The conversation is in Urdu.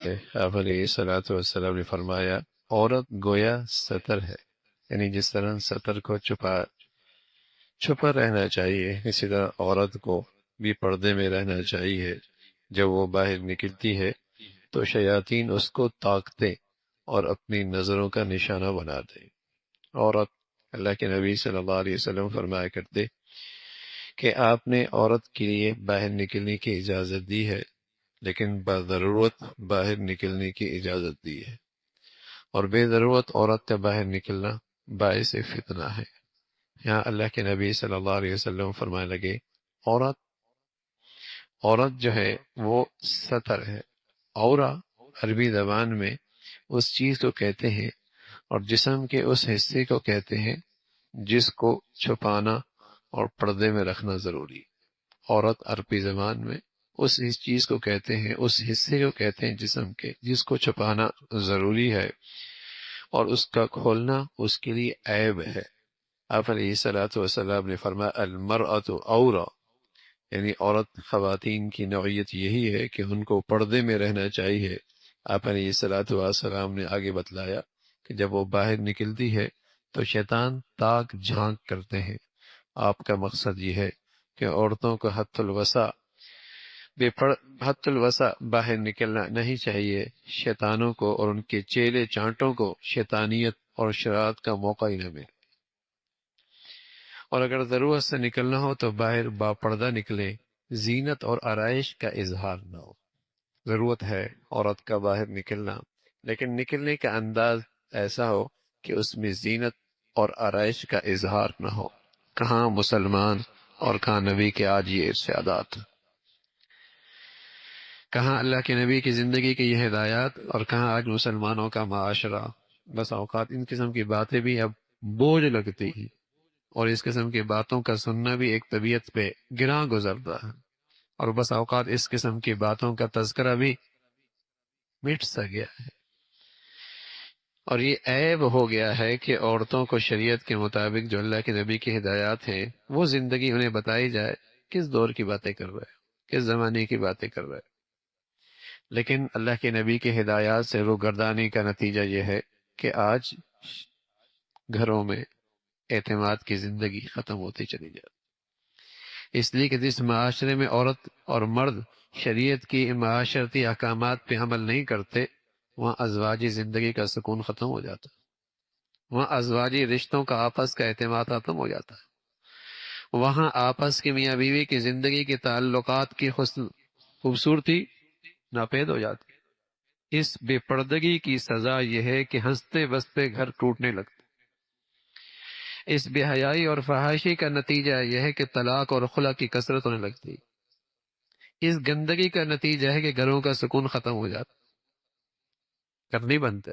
آپ علیہ الصلوۃ والسلام نے فرمایا عورت گویا سطر ہے، یعنی جس طرح سطر کو چھپا رہنا چاہیے، اسی طرح عورت کو بھی پردے میں رہنا چاہیے۔ جب وہ باہر نکلتی ہے تو شیاطین اس کو تاکتے اور اپنی نظروں کا نشانہ بناتے۔ عورت، اللہ کے نبی صلی اللہ علیہ وسلم فرمایا کرتے کہ آپ نے عورت کے لیے باہر نکلنے کی اجازت دی ہے، لیکن بضرورت باہر نکلنے کی اجازت دی ہے، اور بے ضرورت عورت کا باہر نکلنا باعث فتنہ ہے۔ یہاں اللہ کے نبی صلی اللہ علیہ وسلم فرمانے لگے عورت جو ہے وہ سطر ہے۔ عورہ عربی زبان میں اس چیز کو کہتے ہیں اور جسم کے اس حصے کو کہتے ہیں جس کو چھپانا اور پردے میں رکھنا ضروری۔ عورت عربی زبان میں اس چیز کو کہتے ہیں، اس حصے کو کہتے ہیں جسم کے جس کو چھپانا ضروری ہے، اور اس کا کھولنا اس کے لیے عیب ہے۔ آپ علیہ الصلوۃ والسلام نے فرمایا المرأۃ عورہ، یعنی عورت، خواتین کی نوعیت یہی ہے کہ ان کو پردے میں رہنا چاہیے۔ آپ علیہ الصلوۃ والسلام نے آگے بتلایا کہ جب وہ باہر نکلتی ہے تو شیطان تاک جھانک کرتے ہیں۔ آپ کا مقصد یہ ہے کہ عورتوں کو حد الوسع باہر نکلنا نہیں چاہیے، شیطانوں کو اور ان کے چیلے چانٹوں کو شیطانیت اور شرارت کا موقع ہی نہ ملے، اور اگر ضرورت سے نکلنا ہو تو باہر باپردہ نکلیں، زینت اور آرائش کا اظہار نہ ہو۔ ضرورت ہے عورت کا باہر نکلنا، لیکن نکلنے کا انداز ایسا ہو کہ اس میں زینت اور آرائش کا اظہار نہ ہو۔ کہاں مسلمان اور کہاں نبی کے آج یہ ارشادات، کہاں اللہ کے نبی کی زندگی کی یہ ہدایات، اور کہاں آج مسلمانوں کا معاشرہ۔ بس اوقات ان قسم کی باتیں بھی اب بوجھ لگتی ہیں، اور اس قسم کی باتوں کا سننا بھی ایک طبیعت پہ گراں گزرتا ہے، اور بس اوقات اس قسم کی باتوں کا تذکرہ بھی مٹ سا گیا ہے، اور یہ عیب ہو گیا ہے کہ عورتوں کو شریعت کے مطابق جو اللہ کے نبی کی ہدایات ہیں وہ زندگی انہیں بتائی جائے۔ کس دور کی باتیں کر رہے، کس زمانے کی باتیں کر رہے؟ لیکن اللہ کے نبی کی ہدایات سے روگردانی کا نتیجہ یہ ہے کہ آج گھروں میں اعتماد کی زندگی ختم ہوتی چلی جاتی، اس لیے کہ جس معاشرے میں عورت اور مرد شریعت کی معاشرتی احکامات پہ عمل نہیں کرتے، وہاں ازواجی زندگی کا سکون ختم ہو جاتا ہے، وہاں ازواجی رشتوں کا آپس کا اعتماد ختم ہو جاتا ہے، وہاں آپس کی میاں بیوی کی زندگی کے تعلقات کی خوبصورتی ناپید ہو جاتی ہے۔ اس بے پردگی کی سزا یہ ہے کہ ہنستے بستے گھر ٹوٹنے لگتے۔ اس بے حیائی اور فحاشی کا نتیجہ یہ ہے کہ طلاق اور خلع کی کثرت ہونے لگتی۔ اس گندگی کا نتیجہ ہے کہ گھروں کا سکون ختم ہو جاتا، گھر نہیں بنتے۔